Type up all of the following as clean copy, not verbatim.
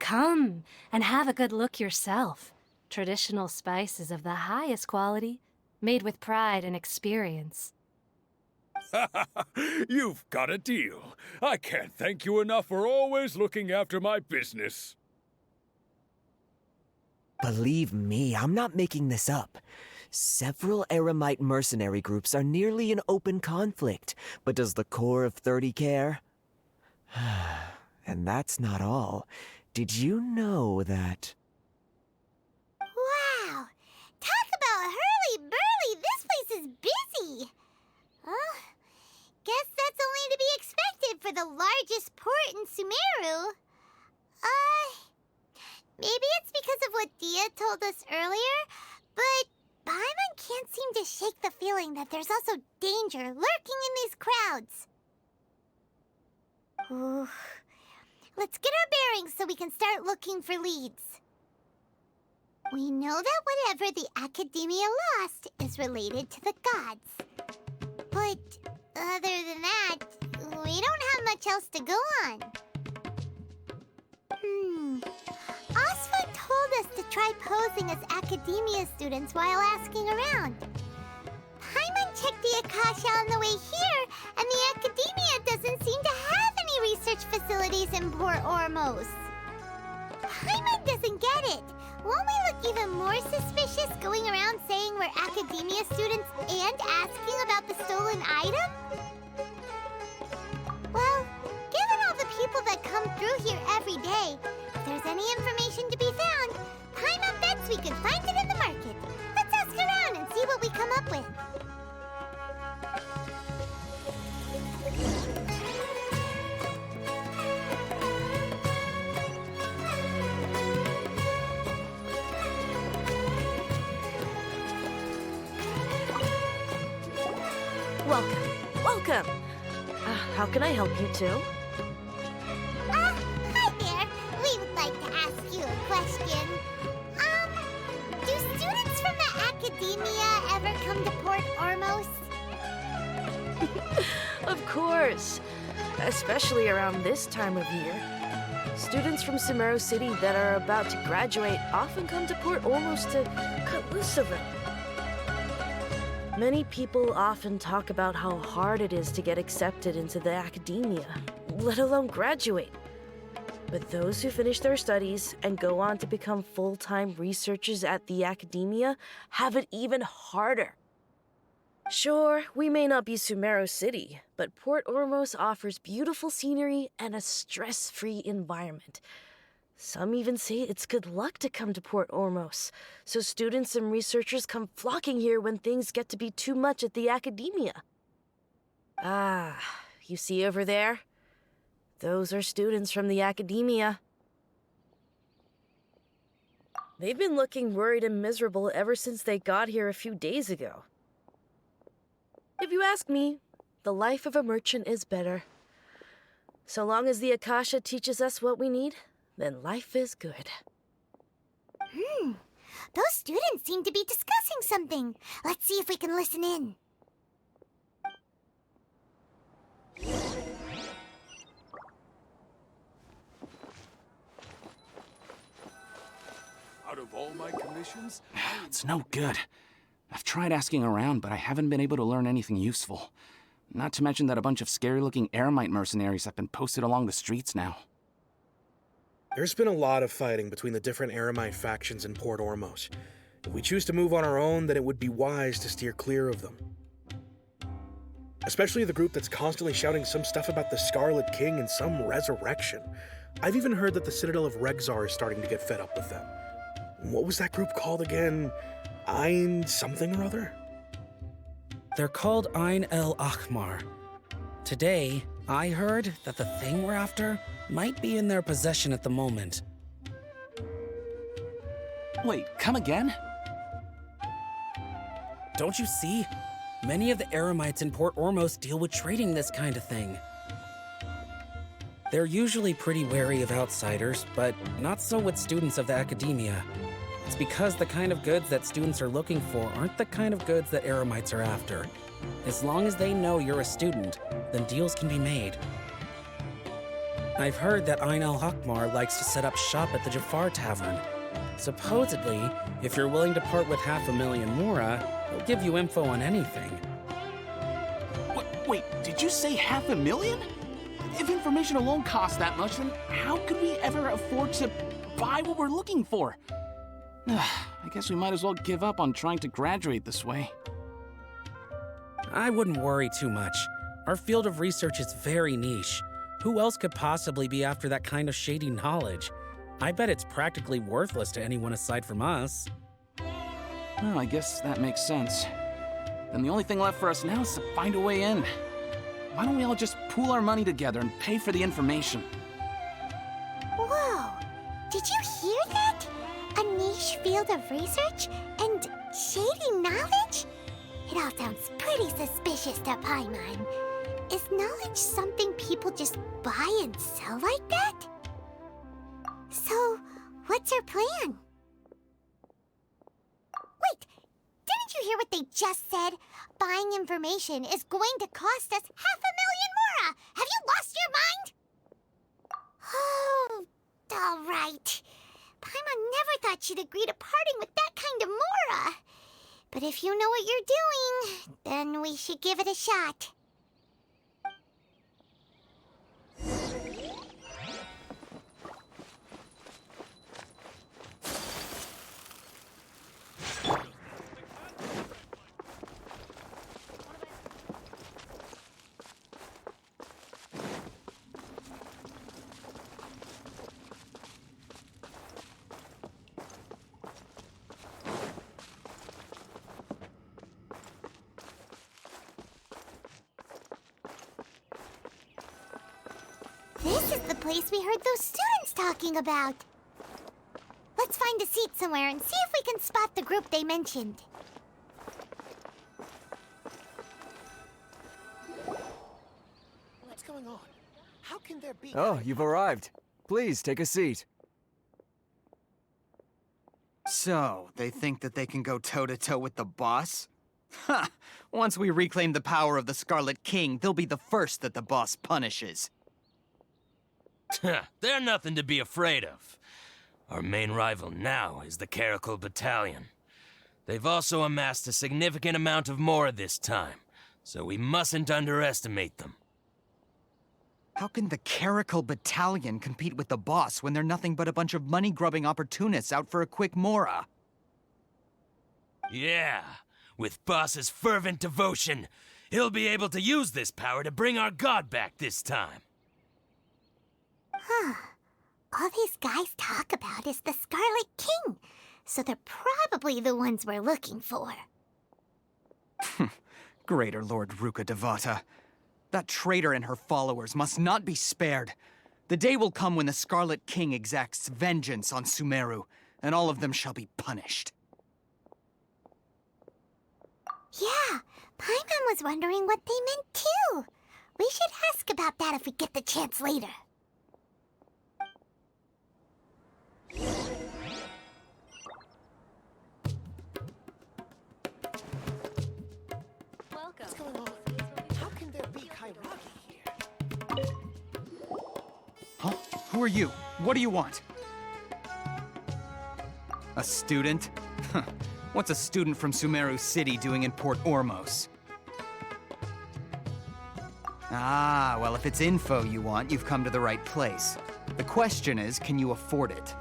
Come and have a good look yourself. Traditional spices of the highest quality, made with pride and experience. You've got a deal. I can't thank you enough for always looking after my business. Believe me, I'm not making this up. Several Eremite mercenary groups are nearly in open conflict, but does the core of 30 care? And that's not all. Did you know that... Wow! Talk about hurly-burly! This place is busy! Guess that's only to be expected for the largest port in Sumeru. Maybe it's because of what Dia told us earlier, but Paimon can't seem to shake the feeling that there's also danger lurking in these crowds. Ooh. Let's get our bearings so we can start looking for leads. We know that whatever the Academia lost is related to the gods. But other than that, we don't have much else to go on. Osfun told us to try posing as Academia students while asking around. Paimon checked the Akasha on the way here, and the Academia doesn't seem to have any research facilities in Port Ormos. Paimon doesn't get it. Won't we look even more suspicious going around saying we're Academia students and asking about the stolen item? Well, given all the people that come through here every day, if there's any information to be found, Paimon bets we could find it in the market. Let's ask around and see what we come up with. Welcome. How can I help you two? Hi there. We would like to ask you a question. Do students from the Academia ever come to Port Ormos? Of course. Especially around this time of year. Students from Sumeru City that are about to graduate often come to Port Ormos to cut loose of them. Many people often talk about how hard it is to get accepted into the Academia, let alone graduate. But those who finish their studies and go on to become full-time researchers at the Academia have it even harder. Sure, we may not be Sumeru City, but Port Ormos offers beautiful scenery and a stress-free environment. Some even say it's good luck to come to Port Ormos, so students and researchers come flocking here when things get to be too much at the Academia. You see over there? Those are students from the Academia. They've been looking worried and miserable ever since they got here a few days ago. If you ask me, the life of a merchant is better. So long as the Akasha teaches us what we need, then life is good. Those students seem to be discussing something. Let's see if we can listen in. Out of all my commissions, It's no good. I've tried asking around, but I haven't been able to learn anything useful. Not to mention that a bunch of scary-looking Eremite mercenaries have been posted along the streets now. There's been a lot of fighting between the different Eremite factions in Port Ormos. If we choose to move on our own, then it would be wise to steer clear of them. Especially the group that's constantly shouting some stuff about the Scarlet King and some resurrection. I've even heard that the Citadel of Regzar is starting to get fed up with them. What was that group called again? Ein something or other? They're called Ein El Akhmar. Today, I heard that the thing we're after might be in their possession at the moment. Wait, come again? Don't you see? Many of the Eremites in Port Ormos deal with trading this kind of thing. They're usually pretty wary of outsiders, but not so with students of the Academia. It's because the kind of goods that students are looking for aren't the kind of goods that Eremites are after. As long as they know you're a student, then deals can be made. I've heard that Ain al-Hakmar likes to set up shop at the Djafar Tavern. Supposedly, if you're willing to part with 500,000 mora, he'll give you info on anything. Wait, did you say 500,000? If information alone costs that much, then how could we ever afford to buy what we're looking for? I guess we might as well give up on trying to graduate this way. I wouldn't worry too much. Our field of research is very niche. Who else could possibly be after that kind of shady knowledge? I bet it's practically worthless to anyone aside from us. Well, I guess that makes sense. Then the only thing left for us now is to find a way in. Why don't we all just pool our money together and pay for the information? Whoa! Did you hear that? A niche field of research and shady knowledge? It all sounds pretty suspicious to Paimon. Is knowledge something people just buy and sell like that? So, what's our plan? Wait, didn't you hear what they just said? Buying information is going to cost us 500,000 mora! Have you lost your mind? Oh, all right. Paimon never thought she'd agree to parting with that kind of mora. But if you know what you're doing, then we should give it a shot. This is the place we heard those students talking about. Let's find a seat somewhere and see if we can spot the group they mentioned. What's going on? How can there be... Oh, you've arrived. Please, take a seat. So, they think that they can go toe-to-toe with the boss? Ha! Once we reclaim the power of the Scarlet King, they'll be the first that the boss punishes. They're nothing to be afraid of. Our main rival now is the Caracal Battalion. They've also amassed a significant amount of mora this time, so we mustn't underestimate them. How can the Caracal Battalion compete with the boss when they're nothing but a bunch of money-grubbing opportunists out for a quick mora? Yeah, with boss's fervent devotion, he'll be able to use this power to bring our god back this time. Huh. All these guys talk about is the Scarlet King, so they're probably the ones we're looking for. Greater Lord Ruka Devata. That traitor and her followers must not be spared. The day will come when the Scarlet King exacts vengeance on Sumeru, and all of them shall be punished. Yeah, Paimon was wondering what they meant too. We should ask about that if we get the chance later. Welcome. What's going on? How can there be Kairagi here? Huh? Who are you? What do you want? A student? What's a student from Sumeru City doing in Port Ormos? Ah, well, if it's info you want, you've come to the right place. The question is, can you afford it?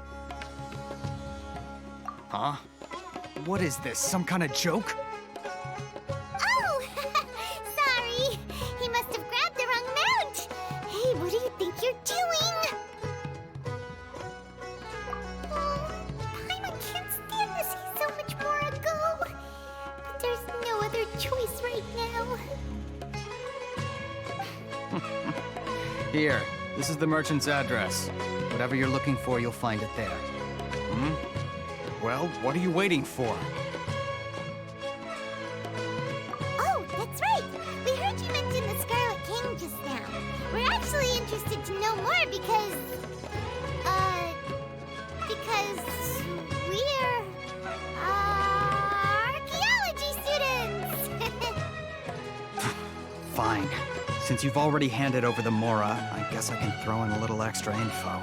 Huh? What is this, some kind of joke? Oh! Sorry! He must have grabbed the wrong amount! Hey, what do you think you're doing? Oh, Paimon can't stand to see so much more ago. But there's no other choice right now. Here, this is the merchant's address. Whatever you're looking for, you'll find it there. Well, what are you waiting for? Oh, that's right! We heard you mention the Scarlet King just now. We're actually interested to know more because we're, archaeology students! Fine. Since you've already handed over the Mora, I guess I can throw in a little extra info.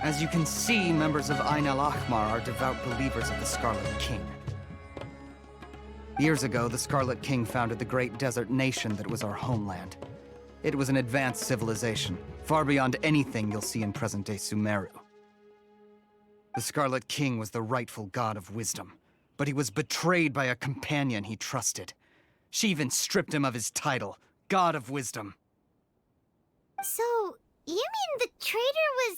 As you can see, members of Ain al-Ahmar are devout believers of the Scarlet King. Years ago, the Scarlet King founded the great desert nation that was our homeland. It was an advanced civilization, far beyond anything you'll see in present-day Sumeru. The Scarlet King was the rightful god of wisdom, but he was betrayed by a companion he trusted. She even stripped him of his title, God of Wisdom. So, you mean the traitor was...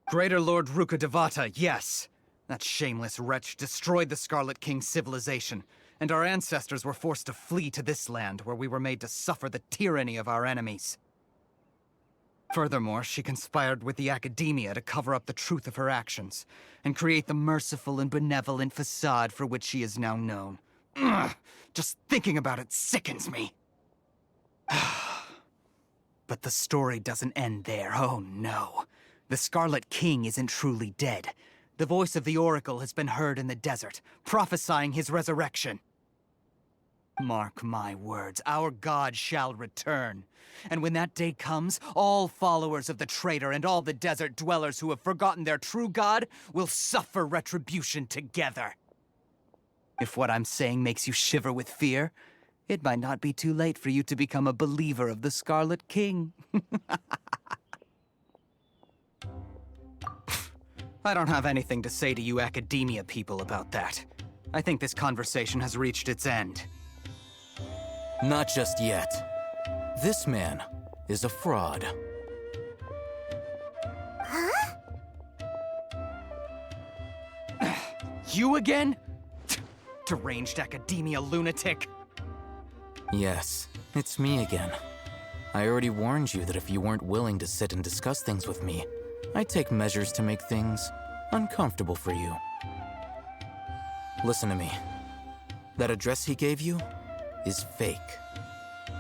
Greater Lord Ruka Devata, yes. That shameless wretch destroyed the Scarlet King's civilization, and our ancestors were forced to flee to this land where we were made to suffer the tyranny of our enemies. Furthermore, she conspired with the Academia to cover up the truth of her actions, and create the merciful and benevolent facade for which she is now known. Ugh, just thinking about it sickens me. But the story doesn't end there, oh no. The Scarlet King isn't truly dead. The voice of the Oracle has been heard in the desert, prophesying his resurrection. Mark my words, our god shall return. And when that day comes, all followers of the traitor and all the desert dwellers who have forgotten their true god will suffer retribution together. If what I'm saying makes you shiver with fear, it might not be too late for you to become a believer of the Scarlet King. I don't have anything to say to you Academia people about that. I think this conversation has reached its end. Not just yet. This man is a fraud. Huh? You again? Deranged Academia lunatic. Yes, it's me again. I already warned you that if you weren't willing to sit and discuss things with me, I'd take measures to make things uncomfortable for you. Listen to me. That address he gave you is fake.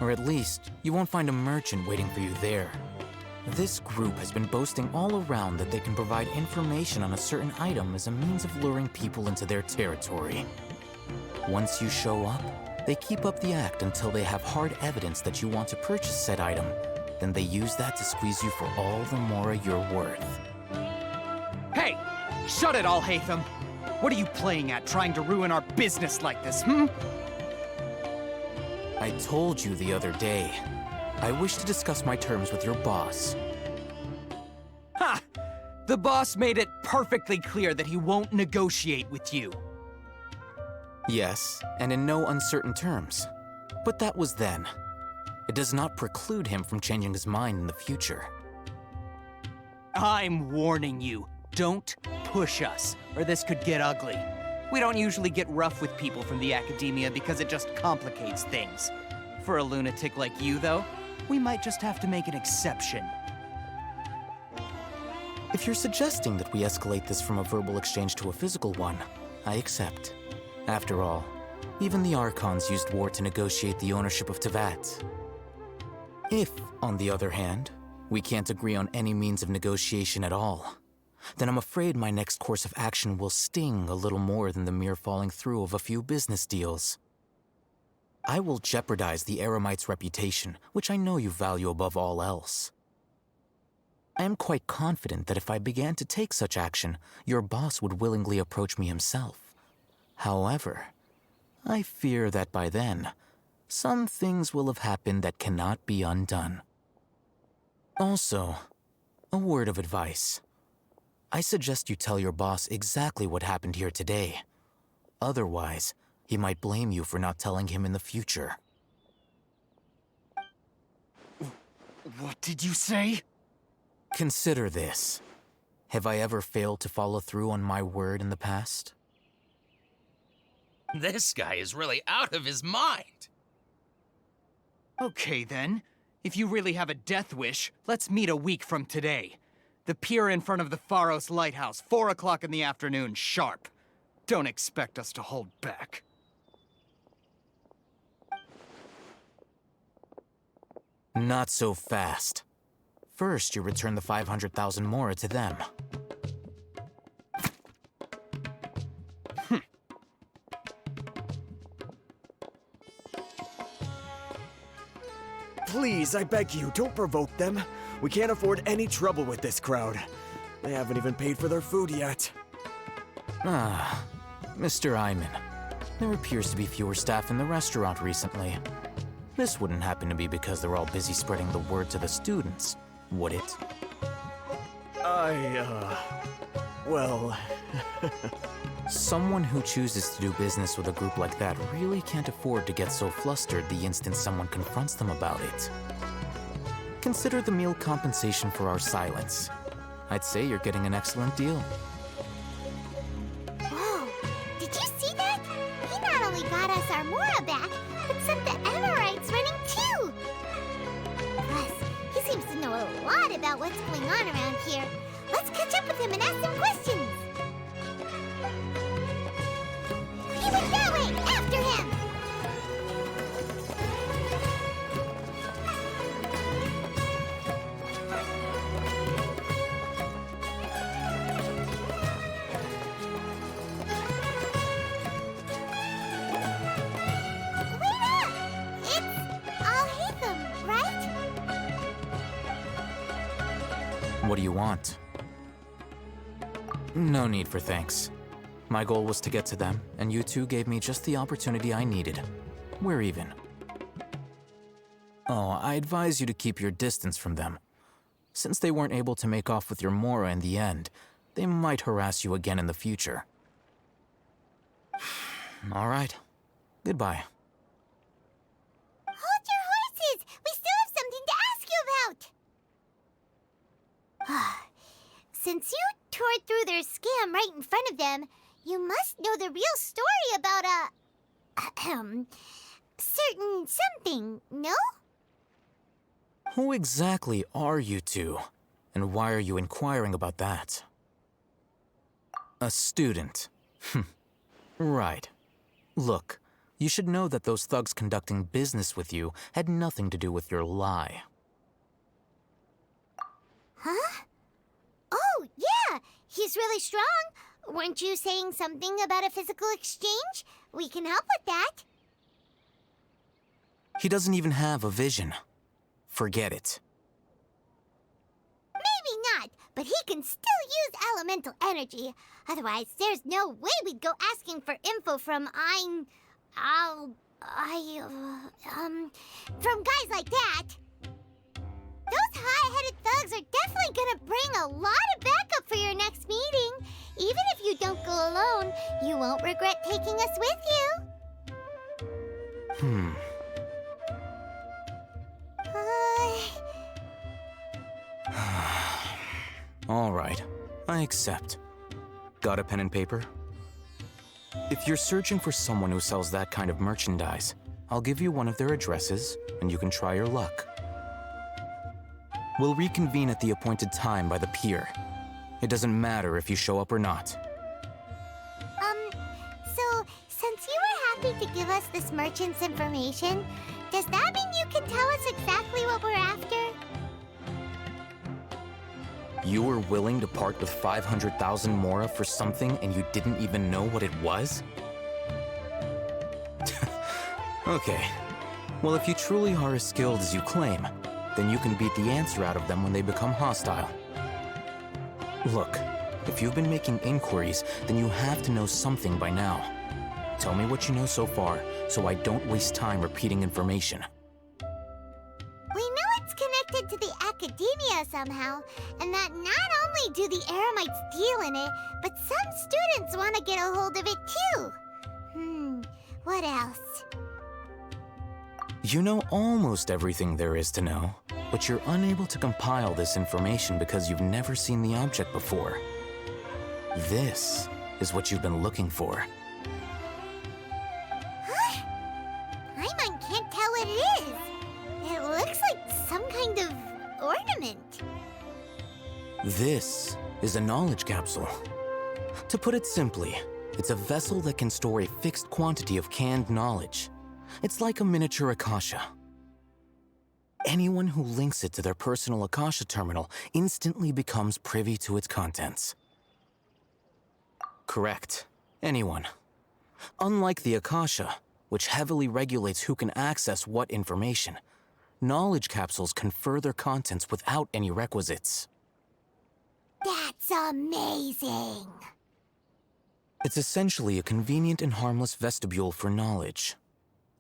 Or at least, you won't find a merchant waiting for you there. This group has been boasting all around that they can provide information on a certain item as a means of luring people into their territory. Once you show up, they keep up the act until they have hard evidence that you want to purchase said item. Then they use that to squeeze you for all the more you're worth. Hey! Shut it, Alhaitham! What are you playing at, trying to ruin our business like this, hmm? I told you the other day. I wish to discuss my terms with your boss. Ha! The boss made it perfectly clear that he won't negotiate with you. Yes, and in no uncertain terms. But that was then. It does not preclude him from changing his mind in the future. I'm warning you. Don't push us, or this could get ugly. We don't usually get rough with people from the Academia because it just complicates things. For a lunatic like you, though, we might just have to make an exception. If you're suggesting that we escalate this from a verbal exchange to a physical one, I accept. After all, even the Archons used war to negotiate the ownership of Teyvat. If, on the other hand, we can't agree on any means of negotiation at all, then I'm afraid my next course of action will sting a little more than the mere falling through of a few business deals. I will jeopardize the Eremite's reputation, which I know you value above all else. I am quite confident that if I began to take such action, your boss would willingly approach me himself. However, I fear that by then, some things will have happened that cannot be undone. Also, a word of advice. I suggest you tell your boss exactly what happened here today. Otherwise, he might blame you for not telling him in the future. What did you say? Consider this. Have I ever failed to follow through on my word in the past? This guy is really out of his mind. Okay then. If you really have a death wish, let's meet a week from today. The pier in front of the Pharos Lighthouse, 4 o'clock in the afternoon, sharp. Don't expect us to hold back. Not so fast. First, you return the 500,000 Mora to them. please, I beg you, don't provoke them. We can't afford any trouble with this crowd. They haven't even paid for their food yet. Ah, Mr. Iman. There appears to be fewer staff in the restaurant recently. This wouldn't happen to be because they're all busy spreading the word to the students, would it? Well... Someone who chooses to do business with a group like that really can't afford to get so flustered the instant someone confronts them about it. Consider the meal compensation for our silence. I'd say you're getting an excellent deal. Whoa! Did you see that? He not only got us our Mora back, but sent the Amorites running too! Plus, he seems to know a lot about what's going on around here. Let's catch up with him and ask some questions! He went that way! After him! Wait up! It's Alhaitham, right? What do you want? No need for thanks. My goal was to get to them, and you two gave me just the opportunity I needed. We're even. Oh, I advise you to keep your distance from them. Since they weren't able to make off with your Mora in the end, they might harass you again in the future. All right. Goodbye. Hold your horses! We still have something to ask you about! Since you tore through their scam right in front of them, you must know the real story about certain something, no? Who exactly are you two? And why are you inquiring about that? A student. Right. Look, you should know that those thugs conducting business with you had nothing to do with your lie. Huh? Oh, yeah! He's really strong! Weren't you saying something about a physical exchange? We can help with that. He doesn't even have a vision. Forget it. Maybe not, but he can still use elemental energy. Otherwise, there's no way we'd go asking for info from from guys like that. Those high-headed thugs are definitely gonna bring a lot of backup for your next meeting. Even if you don't go alone, you won't regret taking us with you. All right, I accept. Got a pen and paper? If you're searching for someone who sells that kind of merchandise, I'll give you one of their addresses, and you can try your luck. We'll reconvene at the appointed time by the pier. It doesn't matter if you show up or not. So, since you were happy to give us this merchant's information, does that mean you can tell us exactly what we're after? You were willing to part with 500,000 Mora for something and you didn't even know what it was? Okay. Well, if you truly are as skilled as you claim, then you can beat the answer out of them when they become hostile. Look, if you've been making inquiries, then you have to know something by now. Tell me what you know so far, so I don't waste time repeating information. We know it's connected to the academia somehow, and that not only do the Eremites deal in it, but some students want to get a hold of it too. What else? You know almost everything there is to know, but you're unable to compile this information because you've never seen the object before. This is what you've been looking for. Huh? Paimon can't tell what it is. It looks like some kind of ornament. This is a knowledge capsule. To put it simply, it's a vessel that can store a fixed quantity of canned knowledge. It's like a miniature Akasha. Anyone who links it to their personal Akasha terminal instantly becomes privy to its contents. Correct. Anyone. Unlike the Akasha, which heavily regulates who can access what information, knowledge capsules confer their contents without any requisites. That's amazing! It's essentially a convenient and harmless vestibule for knowledge.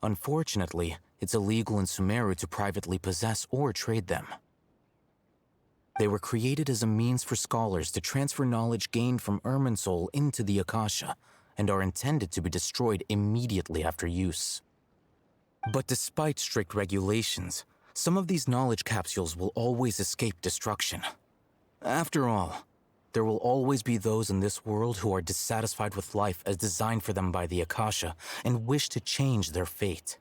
Unfortunately, it's illegal in Sumeru to privately possess or trade them. They were created as a means for scholars to transfer knowledge gained from Irminsul into the Akasha, and are intended to be destroyed immediately after use. But despite strict regulations, some of these knowledge capsules will always escape destruction. After all, there will always be those in this world who are dissatisfied with life as designed for them by the Akasha and wish to change their fate.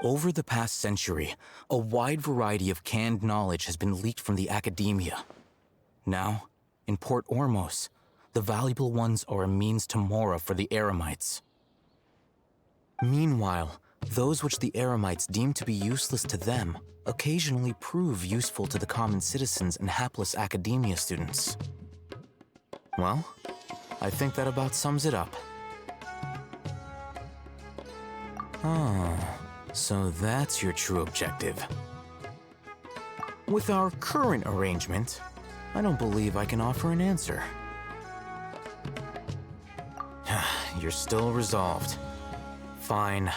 Over the past century, a wide variety of canned knowledge has been leaked from the academia. Now, in Port Ormos, the valuable ones are a means to Mora for the Eremites. Meanwhile, those which the Eremites deem to be useless to them occasionally prove useful to the common citizens and hapless academia students. Well, I think that about sums it up. Oh, so that's your true objective. With our current arrangement, I don't believe I can offer an answer. You're still resolved. Fine.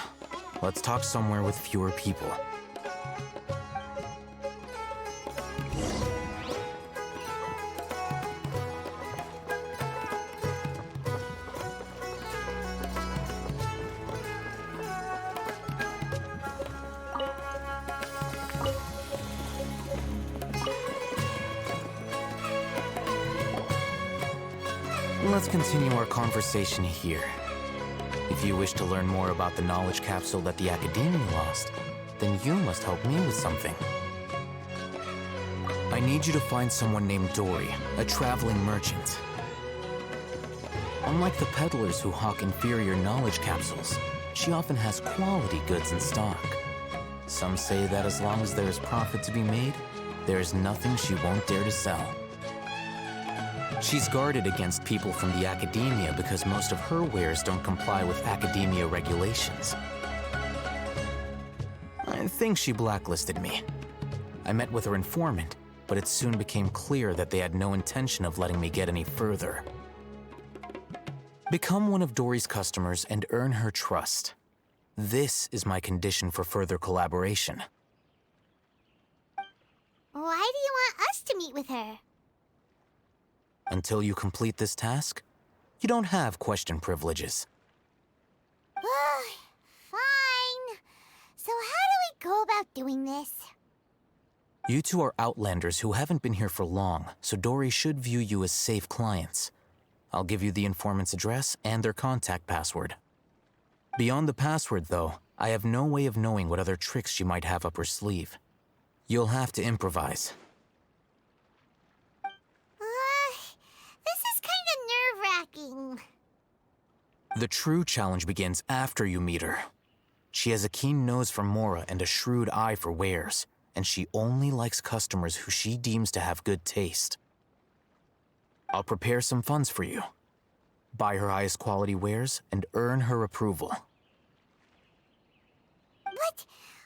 Let's talk somewhere with fewer people. Let's continue our conversation here. If you wish to learn more about the knowledge capsule that the Academia lost, then you must help me with something. I need you to find someone named Dori, a traveling merchant. Unlike the peddlers who hawk inferior knowledge capsules, she often has quality goods in stock. Some say that as long as there is profit to be made, there is nothing she won't dare to sell. She's guarded against people from the Academia because most of her wares don't comply with Academia regulations. I think she blacklisted me. I met with her informant, but it soon became clear that they had no intention of letting me get any further. Become one of Dori's customers and earn her trust. This is my condition for further collaboration. Why do you want us to meet with her? Until you complete this task, you don't have question privileges. Fine. So how do we go about doing this? You two are outlanders who haven't been here for long, so Dori should view you as safe clients. I'll give you the informant's address and their contact password. Beyond the password, though, I have no way of knowing what other tricks she might have up her sleeve. You'll have to improvise. Nerve-wracking. The true challenge begins after you meet her. She has a keen nose for Mora and a shrewd eye for wares, and she only likes customers who she deems to have good taste. I'll prepare some funds for you. Buy her highest quality wares and earn her approval. But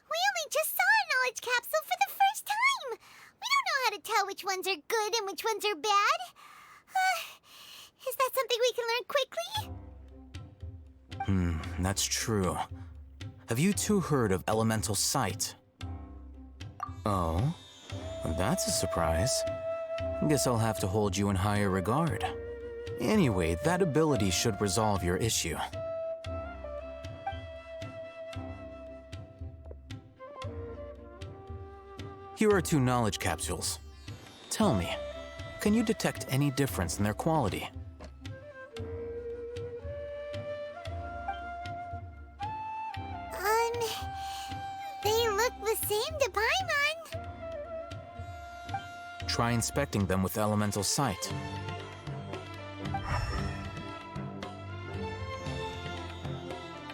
we only just saw a knowledge capsule for the first time. We don't know how to tell which ones are good and which ones are bad. Is that something we can learn quickly? That's true. Have you two heard of elemental sight? Oh, that's a surprise. Guess I'll have to hold you in higher regard. Anyway, that ability should resolve your issue. Here are 2 knowledge capsules. Tell me, can you detect any difference in their quality? They look the same to Paimon. Try inspecting them with elemental sight.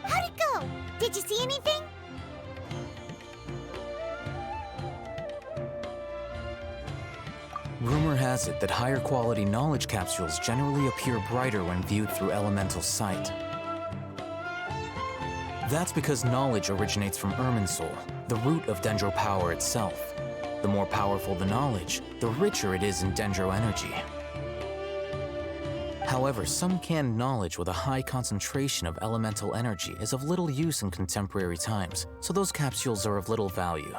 How'd it go? Did you see anything? Rumor has it that higher quality knowledge capsules generally appear brighter when viewed through elemental sight. That's because knowledge originates from Irminsul, the root of Dendro power itself. The more powerful the knowledge, the richer it is in Dendro energy. However, some canned knowledge with a high concentration of elemental energy is of little use in contemporary times, so those capsules are of little value.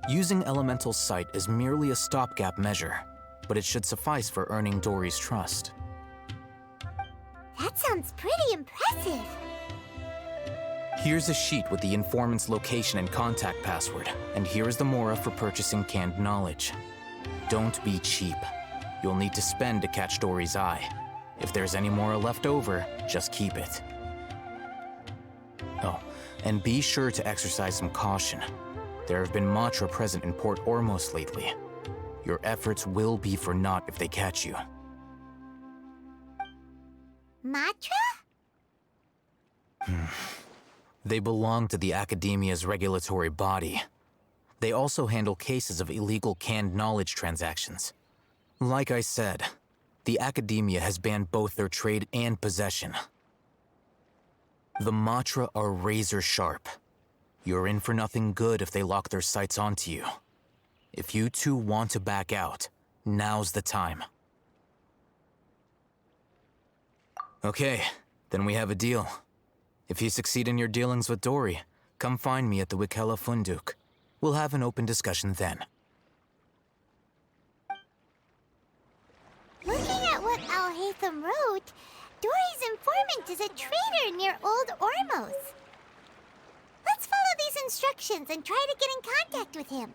Using elemental sight is merely a stopgap measure, but it should suffice for earning Dori's trust. That sounds pretty impressive. Here's a sheet with the informant's location and contact password, and here is the mora for purchasing canned knowledge. Don't be cheap. You'll need to spend to catch Dori's eye. If there's any mora left over, just keep it. Oh, and be sure to exercise some caution. There have been Matra present in Port Ormos lately. Your efforts will be for naught if they catch you. Matra? They belong to the Academia's regulatory body. They also handle cases of illegal canned knowledge transactions. Like I said, the Academia has banned both their trade and possession. The Matra are razor sharp. You're in for nothing good if they lock their sights onto you. If you two want to back out, now's the time. Okay, then we have a deal. If you succeed in your dealings with Dori, come find me at the Wikela Funduk. We'll have an open discussion then. Looking at what Alhaitham wrote, Dori's informant is a traitor near Old Ormos. Let's follow these instructions and try to get in contact with him.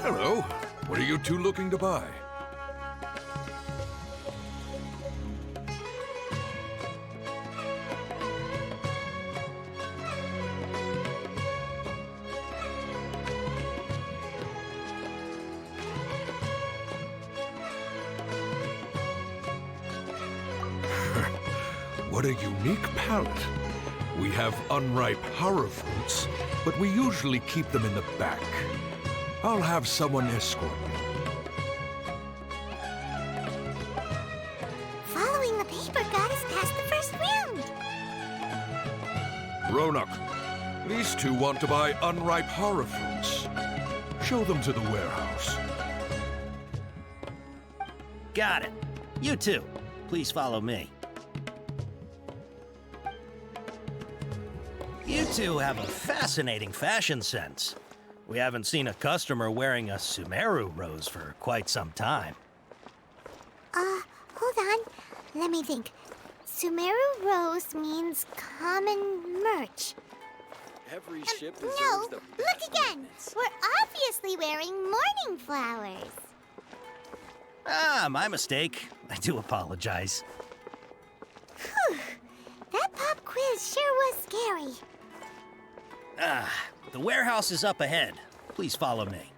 Hello. What are you two looking to buy? What a unique palate. We have unripe horror fruits, but we usually keep them in the back. I'll have someone escort me. Following the paper got us past the first round. Ronak, these two want to buy unripe horror fruits. Show them to the warehouse. Got it. You two, please follow me. You two have a fascinating fashion sense. We haven't seen a customer wearing a Sumeru rose for quite some time. Hold on. Let me think. Sumeru rose means common merch. Every ship deserves No, the look again. We're obviously wearing morning flowers. Ah, my mistake. I do apologize. Whew. That pop quiz sure was scary. The warehouse is up ahead. Please follow me.